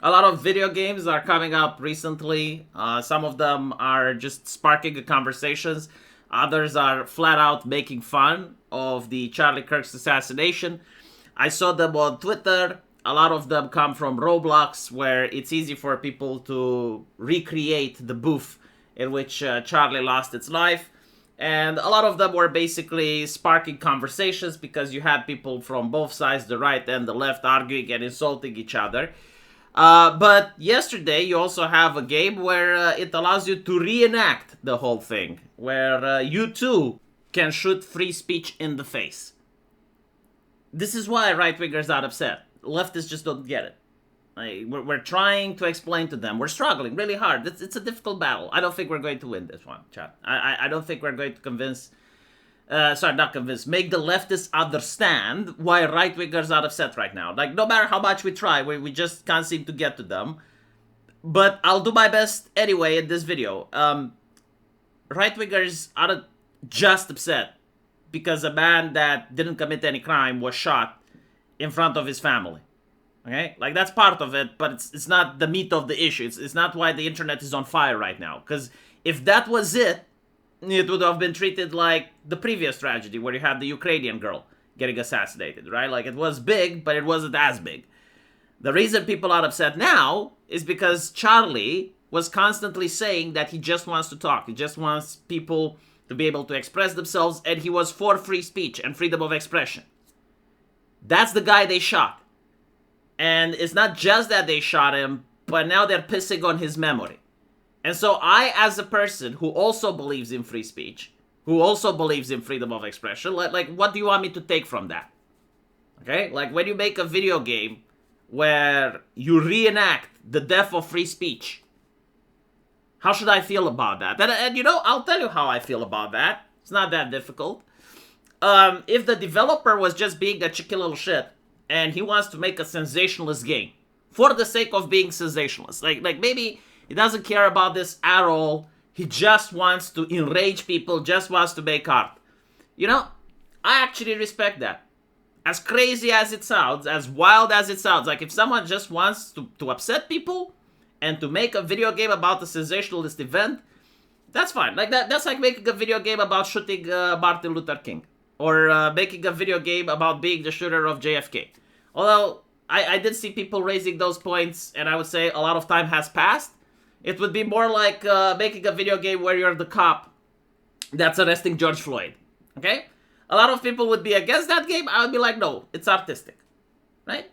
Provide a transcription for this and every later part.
A lot of video games are coming up recently. Some of them are just sparking conversations. Others are flat out making fun of the Charlie Kirks assassination. I saw them on Twitter. A lot of them come from Roblox, where it's easy for people to recreate the booth in which Charlie lost its life. And a lot of them were basically sparking conversations because you had people from both sides, the right and the left, arguing and insulting each other. But yesterday, you also have a game where it allows you to reenact the whole thing, where you too can shoot free speech in the face. This is why right-wingers are upset. Leftists just don't get it. We're trying to explain to them. We're struggling really hard. It's a difficult battle. I don't think we're going to win this one, chat. I don't think we're going to convince... make the leftists understand why right-wingers are upset right now. Like, no matter how much we try, we just can't seem to get to them. But I'll do my best anyway in this video. Right-wingers are just upset because a man that didn't commit any crime was shot in front of his family. Okay? Like, that's part of it, but it's not the meat of the issue. It's not why the internet is on fire right now. Because if that was it would have been treated like the previous tragedy where you had the Ukrainian girl getting assassinated, right? Like, it was big, but it wasn't as big. The reason people are upset now is because Charlie was constantly saying that he just wants to talk. He just wants people to be able to express themselves, and he was for free speech and freedom of expression. That's the guy they shot. And it's not just that they shot him, but now they're pissing on his memory. And so I, as a person who also believes in free speech, who also believes in freedom of expression, like what do you want me to take from that? Okay? Like, when you make a video game where you reenact the death of free speech, how should I feel about that? And you know, I'll tell you how I feel about that. It's not that difficult. If the developer was just being a chicken little shit, and he wants to make a sensationalist game, for the sake of being sensationalist, like maybe he doesn't care about this at all, he just wants to enrage people, just wants to make art. You know, I actually respect that. As crazy as it sounds, as wild as it sounds, like if someone just wants to upset people and to make a video game about a sensationalist event, that's fine. Like that's like making a video game about shooting Martin Luther King, or making a video game about being the shooter of JFK. Although I did see people raising those points, and I would say a lot of time has passed. It would be more like making a video game where you're the cop that's arresting George Floyd. Okay? A lot of people would be against that game. I would be like, no, it's artistic. Right?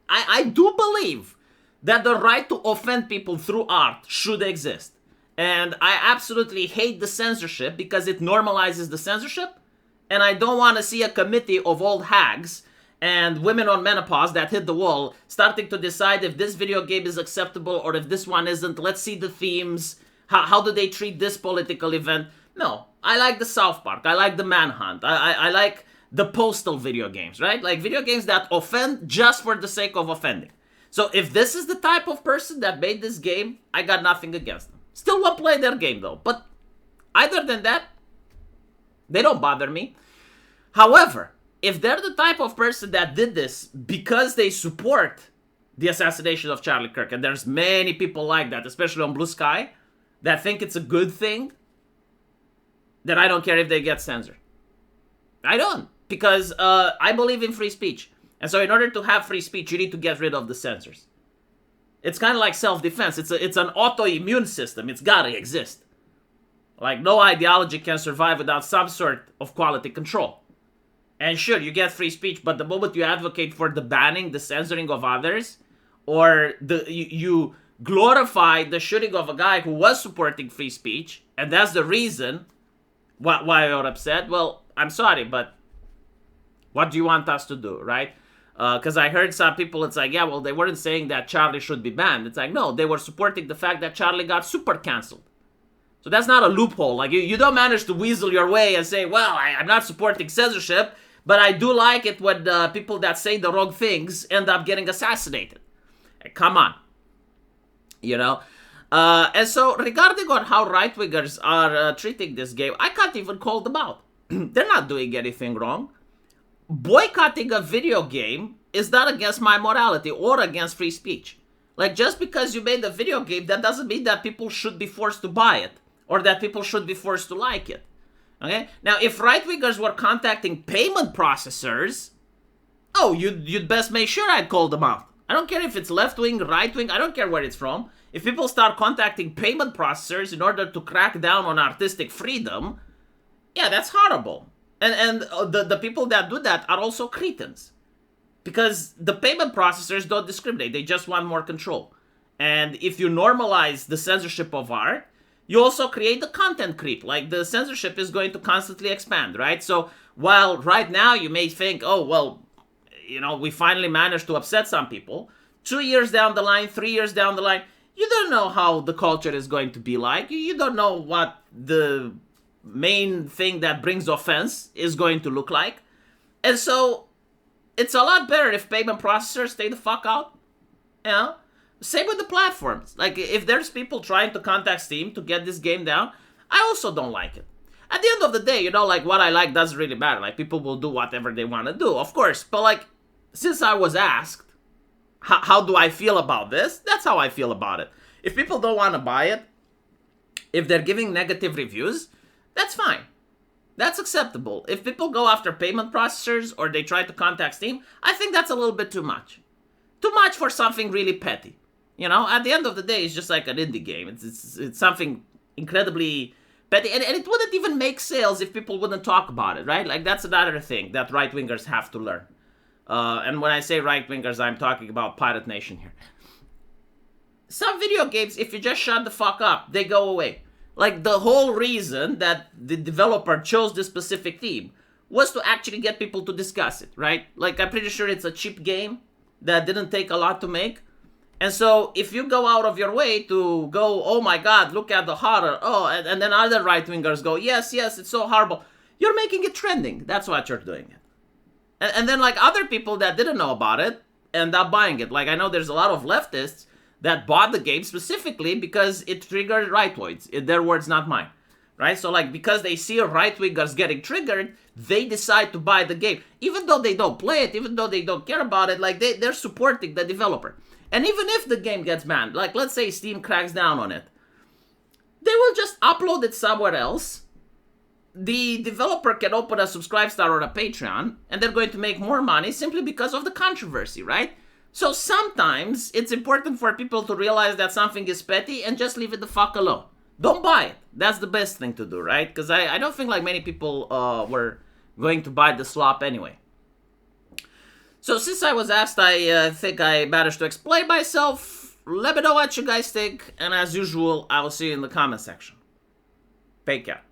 I do believe that the right to offend people through art should exist. And I absolutely hate the censorship because it normalizes the censorship. And I don't want to see a committee of old hags and women on menopause that hit the wall starting to decide if this video game is acceptable or if this one isn't. Let's see the themes. How do they treat this political event? No, I like the South Park. I like the Manhunt. I like the Postal video games, right? Like video games that offend just for the sake of offending. So if this is the type of person that made this game, I got nothing against them. Still won't play their game though. But other than that, they don't bother me. However, if they're the type of person that did this because they support the assassination of Charlie Kirk, and there's many people like that, especially on Blue Sky, that think it's a good thing, then I don't care if they get censored. I don't, because I believe in free speech. And so in order to have free speech, you need to get rid of the censors. It's kind of like self-defense. It's an autoimmune system. It's gotta exist. Like, no ideology can survive without some sort of quality control. And sure, you get free speech, but the moment you advocate for the banning, the censoring of others, or you glorify the shooting of a guy who was supporting free speech, and that's the reason why you're upset, well, I'm sorry, but what do you want us to do, right? Because I heard some people, it's like, yeah, well, they weren't saying that Charlie should be banned. It's like, no, they were supporting the fact that Charlie got super canceled. So that's not a loophole. Like, you don't manage to weasel your way and say, well, I'm not supporting censorship, but I do like it when people that say the wrong things end up getting assassinated. Come on. You know? And so, regarding on how right-wingers are treating this game, I can't even call them out. They're not doing anything wrong. Boycotting a video game is not against my morality or against free speech. Like, just because you made a video game, that doesn't mean that people should be forced to buy it or that people should be forced to like it. Okay? Now, if right-wingers were contacting payment processors, oh, you'd best make sure I'd call them out. I don't care if it's left-wing, right-wing, I don't care where it's from. If people start contacting payment processors in order to crack down on artistic freedom, yeah, that's horrible. And the people that do that are also cretins. Because the payment processors don't discriminate, they just want more control. And if you normalize the censorship of art, you also create the content creep. Like, the censorship is going to constantly expand, right? So while right now you may think, oh, well, you know, we finally managed to upset some people, 2 years down the line, 3 years down the line, you don't know how the culture is going to be like. You don't know what the main thing that brings offense is going to look like. And so it's a lot better if payment processors stay the fuck out. You know? Same with the platforms. Like, if there's people trying to contact Steam to get this game down, I also don't like it. At the end of the day, you know, like, what I like doesn't really matter. Like, people will do whatever they want to do, of course. But, like, since I was asked, how do I feel about this? That's how I feel about it. If people don't want to buy it, if they're giving negative reviews, that's fine. That's acceptable. If people go after payment processors or they try to contact Steam, I think that's a little bit too much. Too much for something really petty. You know, at the end of the day, it's just like an indie game. It's something incredibly petty. And it wouldn't even make sales if people wouldn't talk about it, right? Like, that's another thing that right-wingers have to learn. And when I say right-wingers, I'm talking about Pirate Nation here. Some video games, if you just shut the fuck up, they go away. Like, the whole reason that the developer chose this specific theme was to actually get people to discuss it, right? Like, I'm pretty sure it's a cheap game that didn't take a lot to make. And so, if you go out of your way to go, oh my god, look at the horror, oh, and then other right-wingers go, yes, it's so horrible, you're making it trending. That's what you're doing. And then, like, other people that didn't know about it end up buying it. Like, I know there's a lot of leftists that bought the game specifically because it triggered right-wings. Their words, not mine. Right? So, like, because they see right-wingers getting triggered, they decide to buy the game. Even though they don't play it, even though they don't care about it, like, they're supporting the developer. And even if the game gets banned, like, let's say Steam cracks down on it, they will just upload it somewhere else. The developer can open a Subscribestar or a Patreon, and they're going to make more money simply because of the controversy, right? So sometimes it's important for people to realize that something is petty and just leave it the fuck alone. Don't buy it. That's the best thing to do, right? Because I don't think like many people were going to buy the slop anyway. So since I was asked, I think I managed to explain myself. Let me know what you guys think. And as usual, I will see you in the comment section. Take care.